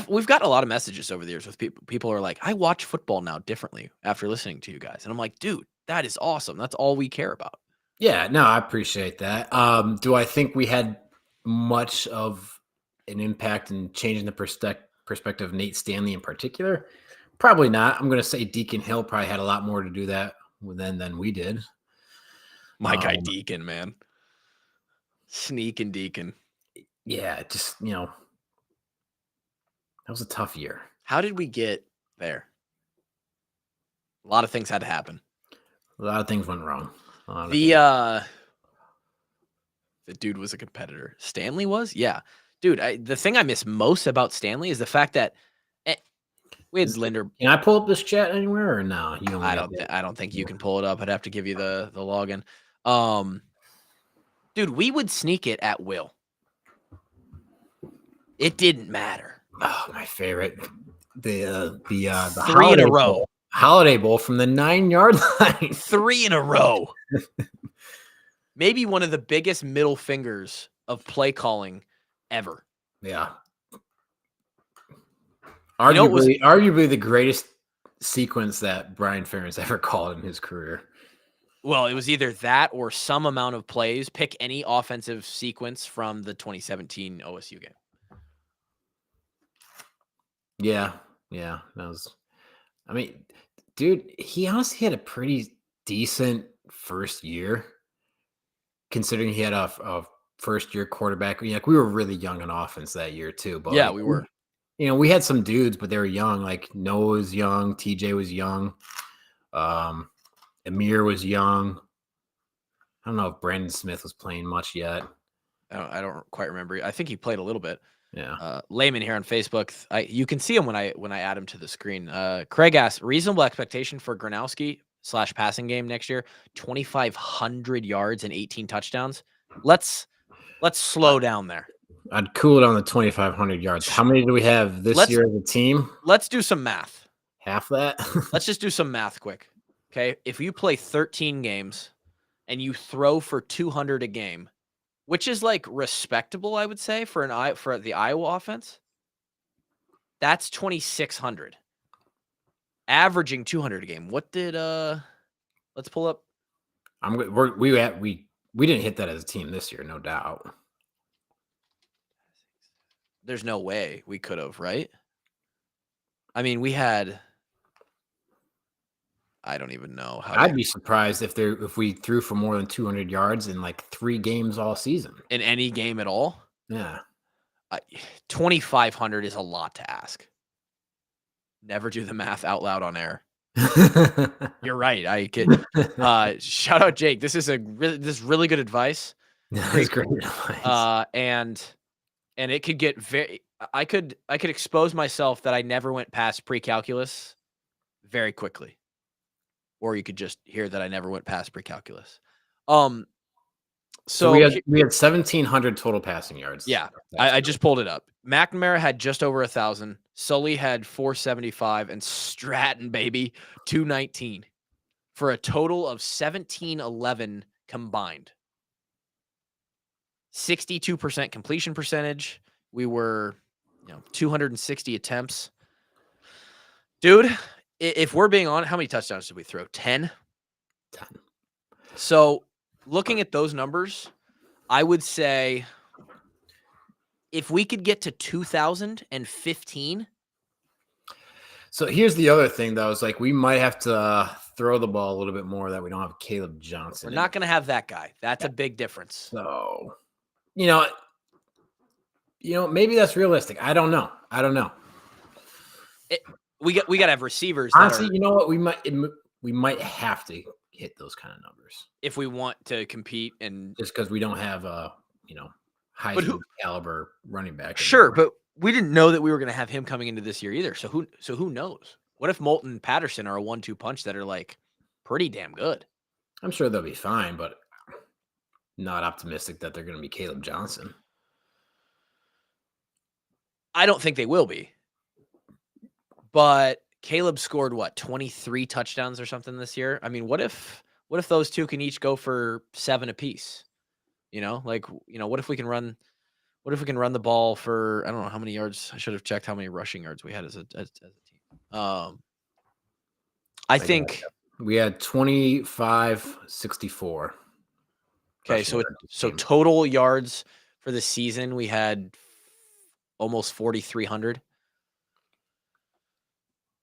Speaker 1: We've got a lot of messages over the years with people are like, I watch football now differently after listening to you guys. And I'm like, dude, that is awesome. That's all we care about.
Speaker 2: Yeah, no, I appreciate that. Do I think we had much of an impact in changing the perspective of Nate Stanley in particular? Probably not. I'm going to say Deacon Hill probably had a lot more to do that than we did.
Speaker 1: My guy Deacon, man. Sneaking Deacon.
Speaker 2: Yeah, just, that was a tough year.
Speaker 1: How did we get there? A lot of things had to happen.
Speaker 2: A lot of things went wrong.
Speaker 1: The dude was a competitor. Stanley was? Yeah. Dude, the thing I miss most about Stanley is the fact that we had Linder.
Speaker 2: Can I pull up this chat anywhere or no?
Speaker 1: I don't think you can pull it up. I'd have to give you the login. Dude, we would sneak it at will. It didn't matter.
Speaker 2: Oh, my favorite. The
Speaker 1: 3 in a row.
Speaker 2: Holiday Bowl from the 9-yard line.
Speaker 1: 3 in a row. Maybe one of the biggest middle fingers of play calling ever.
Speaker 2: Yeah. Arguably the greatest sequence that Brian Ferentz ever called in his career.
Speaker 1: Well, it was either that or some amount of plays. Pick any offensive sequence from the 2017 OSU game.
Speaker 2: Yeah. That was, I mean, Dude, he honestly had a pretty decent first year, considering he had a first-year quarterback. Like, we were really young on offense that year too, but,
Speaker 1: Yeah,
Speaker 2: like,
Speaker 1: we were.
Speaker 2: we had some dudes, but they were young. Like, Noah was young, TJ was young, um, Amir was young. I don't know if Brandon Smith was playing much yet.
Speaker 1: I don't quite remember. I think he played a little bit.
Speaker 2: Yeah.
Speaker 1: Layman here on Facebook. You can see him when I add him to the screen. Craig asks, reasonable expectation for Gronowski / passing game next year, 2,500 yards and 18 touchdowns. Let's slow down there.
Speaker 2: I'd cool it on the 2,500 yards. How many do we have this year as a team?
Speaker 1: Let's do some math.
Speaker 2: Half that?
Speaker 1: Let's just do some math quick. Okay. If you play 13 games and you throw for 200 a game, which is like respectable, I would say, for the Iowa offense, that's 2,600. Averaging 200 a game. What did let's pull up.
Speaker 2: We didn't hit that as a team this year, no doubt.
Speaker 1: There's no way we could have, right? I mean, we had. I don't even know how.
Speaker 2: I'd be surprised if we threw for more than 200 yards in like 3 games all season.
Speaker 1: In any game at all.
Speaker 2: Yeah.
Speaker 1: 2,500 is a lot to ask. Never do the math out loud on air. You're right. I could. Shout out Jake. This is really good advice.
Speaker 2: That's great advice.
Speaker 1: And it could get very. I could expose myself that I never went past pre-calculus very quickly, or you could just hear that I never went past pre-calculus.
Speaker 2: So we had 1,700 total passing yards.
Speaker 1: Yeah, I just pulled it up. McNamara had just over 1,000. Sully had 475, and Stratton, baby, 219 for a total of 1,711 combined. 62% completion percentage. We were, 260 attempts. Dude, if we're being honest, how many touchdowns did we throw? 10?
Speaker 2: 10.
Speaker 1: So looking at those numbers, I would say if we could get to 2,015.
Speaker 2: So here's the other thing, though, is like we might have to throw the ball a little bit more that we don't have Caleb Johnson.
Speaker 1: We're not going to have that guy. That's a big difference.
Speaker 2: So, maybe that's realistic. I don't know.
Speaker 1: We got to have receivers.
Speaker 2: Honestly, you know what? We might have to hit those kind of numbers
Speaker 1: if we want to compete, and
Speaker 2: just because we don't have Heisman caliber running back.
Speaker 1: Sure, but we didn't know that we were going to have him coming into this year either. So who knows? What if Moulton and Patterson are a 1-2 punch that are like pretty damn good?
Speaker 2: I'm sure they'll be fine, but not optimistic that they're going to be Caleb Johnson.
Speaker 1: I don't think they will be. But Caleb scored 23 touchdowns or something this year? I mean, what if those two can each go for 7 apiece? What if we can run the ball for, I don't know how many yards. I should have checked how many rushing yards we had as a team. I think
Speaker 2: we had 2564.
Speaker 1: Okay, so total yards for the season we had almost 4,300.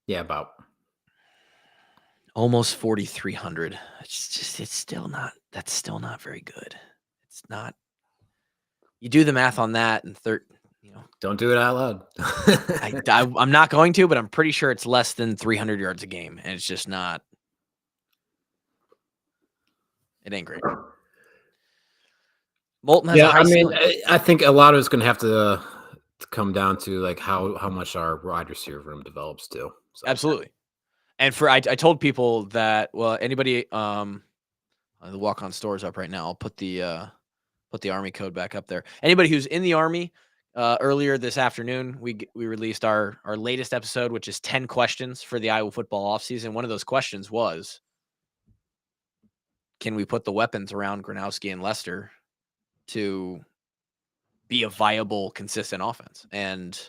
Speaker 2: Yeah, about
Speaker 1: almost 4,300. That's still not very good. It's not. You do the math on that and
Speaker 2: don't do it out loud.
Speaker 1: I'm not going to, but I'm pretty sure it's less than 300 yards a game, and it's just not. It ain't great. Moulton has a high ceiling.
Speaker 2: I think a lot of it's going to have to come down to like how much our wide receiver room develops too. So.
Speaker 1: Absolutely. And I told people that, anybody, the walk-on store's up right now. I'll put the Army code back up there. Anybody who's in the Army, earlier this afternoon, we released our latest episode, which is 10 questions for the Iowa football offseason. One of those questions was, can we put the weapons around Gronowski and Lester to be a viable, consistent offense? And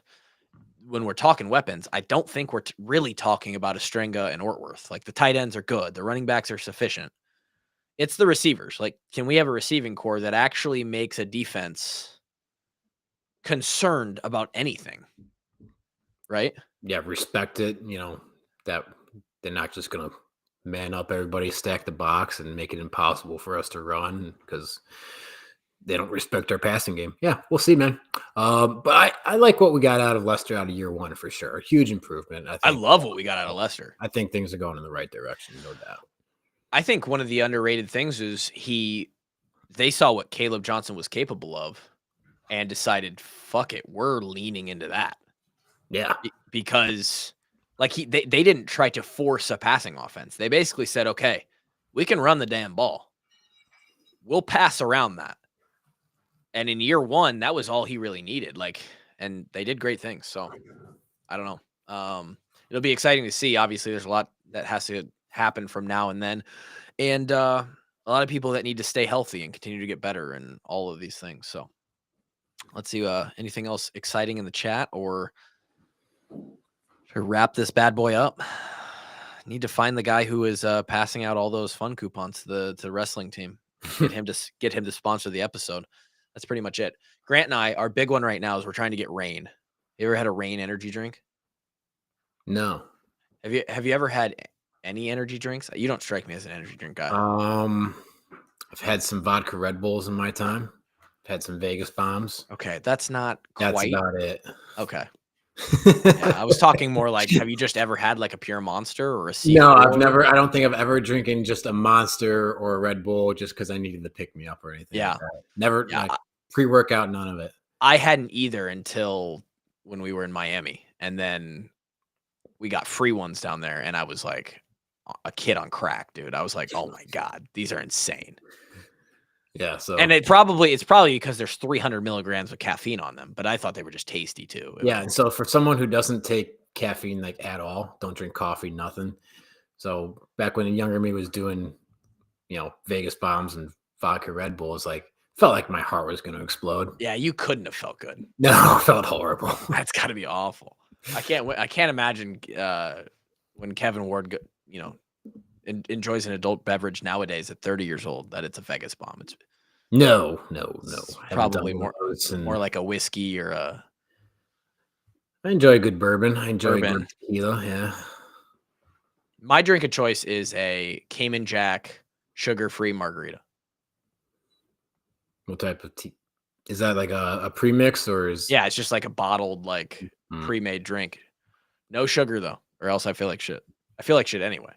Speaker 1: when we're talking weapons, I don't think we're really talking about Estringa and Ortworth. Like, the tight ends are good. The running backs are sufficient. It's the receivers. Like, can we have a receiving core that actually makes a defense concerned about anything? Right?
Speaker 2: Yeah, respect it. That they're not just going to man up everybody, stack the box, and make it impossible for us to run because they don't respect our passing game. Yeah, we'll see, man. But I like what we got out of Leicester out of year one for sure. A huge improvement.
Speaker 1: I love what we got out of Leicester.
Speaker 2: I think things are going in the right direction, no doubt.
Speaker 1: I think one of the underrated things is they saw what Caleb Johnson was capable of and decided, fuck it, we're leaning into that.
Speaker 2: Yeah.
Speaker 1: Because like they didn't try to force a passing offense. They basically said, okay, we can run the damn ball. We'll pass around that. And in year one, that was all he really needed. And they did great things. So I don't know. It'll be exciting to see. Obviously, there's a lot that has to happen from now and then. And a lot of people that need to stay healthy and continue to get better and all of these things. So let's see. Anything else exciting in the chat or to wrap this bad boy up? Need to find the guy who is passing out all those fun coupons to the wrestling team. Get him to sponsor the episode. That's pretty much it. Grant and I, our big one right now is we're trying to get Rain. You ever had a Rain energy drink?
Speaker 2: No.
Speaker 1: Have you ever had any energy drinks? You don't strike me as an energy drink guy.
Speaker 2: I've had some vodka Red Bulls in my time. I've had some Vegas bombs.
Speaker 1: Okay, that's not quite.
Speaker 2: That's about it.
Speaker 1: Okay. Yeah, I was talking more like, have you just ever had like a pure Monster or a C4?
Speaker 2: No, I've never. I don't think I've ever drinking just a Monster or a Red Bull just because I needed to pick me up or anything.
Speaker 1: Yeah,
Speaker 2: like that. Never. Yeah. Like, pre-workout, none of it.
Speaker 1: I hadn't either until when we were in Miami, and then we got free ones down there, and I was like a kid on crack, dude. I was like, oh my god, these are insane.
Speaker 2: Yeah. So,
Speaker 1: and it's probably because there's 300 milligrams of caffeine on them, but I thought they were just tasty too.
Speaker 2: Yeah. And so for someone who doesn't take caffeine like at all, don't drink coffee, nothing. So back when the younger me was doing, Vegas bombs and vodka Red Bulls, felt like my heart was going to explode.
Speaker 1: Yeah, you couldn't have felt good.
Speaker 2: No, it felt horrible.
Speaker 1: That's got to be awful. I can't imagine when Kevin Ward, enjoys an adult beverage nowadays at 30 years old that it's a Vegas bomb. It's
Speaker 2: no.
Speaker 1: Probably more like a whiskey or a.
Speaker 2: I enjoy a good bourbon. I enjoy good tequila. Yeah.
Speaker 1: My drink of choice is a Cayman Jack sugar-free margarita.
Speaker 2: What type of tea? Is that like a premix or is?
Speaker 1: Yeah, it's just like a bottled, pre-made drink. No sugar though, or else I feel like shit. I feel like shit anyway.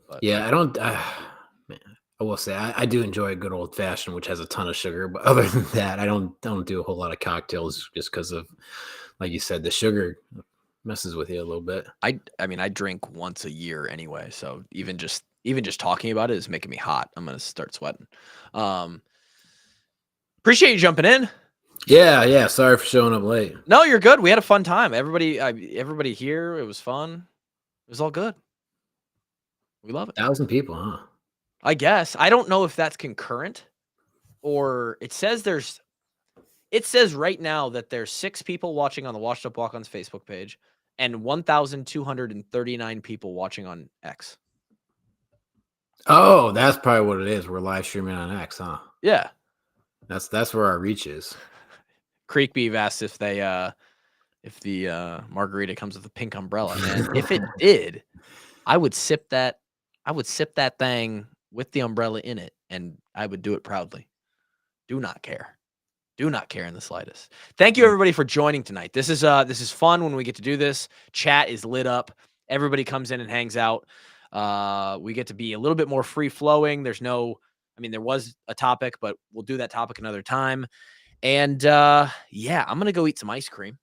Speaker 1: But,
Speaker 2: yeah, I don't. Man, I will say I do enjoy a good old fashioned, which has a ton of sugar. But other than that, I don't do a whole lot of cocktails just because of, like you said, the sugar messes with you a little bit.
Speaker 1: I mean, I drink once a year anyway, so even just talking about it is making me hot. I'm gonna start sweating. Appreciate you jumping in.
Speaker 2: Yeah. Sorry for showing up late.
Speaker 1: No, you're good. We had a fun time. Everybody here. It was fun. It was all good. We love it.
Speaker 2: 1,000 people, huh?
Speaker 1: I guess. I don't know if that's concurrent or it says right now that there's 6 people watching on the Washed Up Walk-Ons Facebook page and 1,239 people watching on X.
Speaker 2: Oh, that's probably what it is. We're live streaming on X, huh?
Speaker 1: Yeah.
Speaker 2: That's where our reach is.
Speaker 1: Creek Beef asked if the margarita comes with a pink umbrella. Man, if it did, I would sip that thing with the umbrella in it, and I would do it proudly. Do not care in the slightest. Thank you everybody for joining tonight. This is fun when we get to do this. Chat is lit up. Everybody comes in and hangs out. We get to be a little bit more free flowing. There was a topic, but we'll do that topic another time. And I'm gonna go eat some ice cream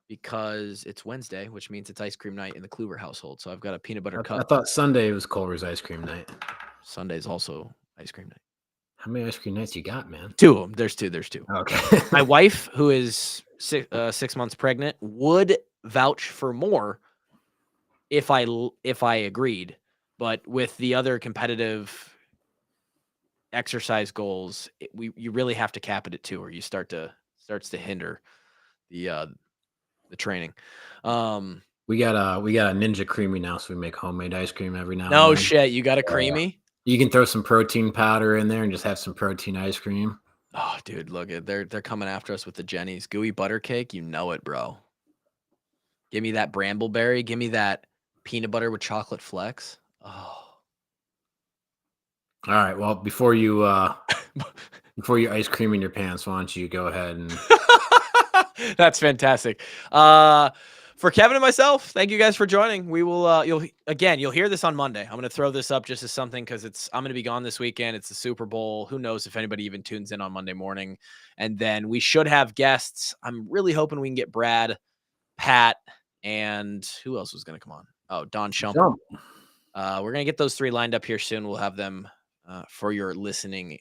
Speaker 1: because it's Wednesday, which means it's ice cream night in the Kluver household. So I've got a peanut butter cup.
Speaker 2: I thought Sunday was Culver's ice cream night.
Speaker 1: Sunday's also ice cream night.
Speaker 2: How many ice cream nights you got, man?
Speaker 1: 2 of them. There's two.
Speaker 2: Okay.
Speaker 1: My wife, who is 6 months pregnant, would vouch for more if I agreed. But with the other competitive exercise goals, you really have to cap it at 2, or you starts to hinder the training.
Speaker 2: We got a Ninja Creamy now, so we make homemade ice cream every now and then.
Speaker 1: No shit, you got a creamy?
Speaker 2: You can throw some protein powder in there and just have some protein ice cream.
Speaker 1: Oh, dude, look at they're coming after us with the Jenny's gooey butter cake. You know it, bro. Give me that brambleberry. Give me that Peanut butter with chocolate flecks. Oh.
Speaker 2: All right. Well, before you ice cream in your pants, why don't you go ahead and
Speaker 1: That's fantastic. For Kevin and myself, thank you guys for joining. We will you'll hear this on Monday. I'm going to throw this up just as something cuz I'm going to be gone this weekend. It's the Super Bowl. Who knows if anybody even tunes in on Monday morning. And then we should have guests. I'm really hoping we can get Brad, Pat, and who else was going to come on? Oh, Don Shump.
Speaker 2: jump?
Speaker 1: We're going to get those 3 lined up here soon. We'll have them for your listening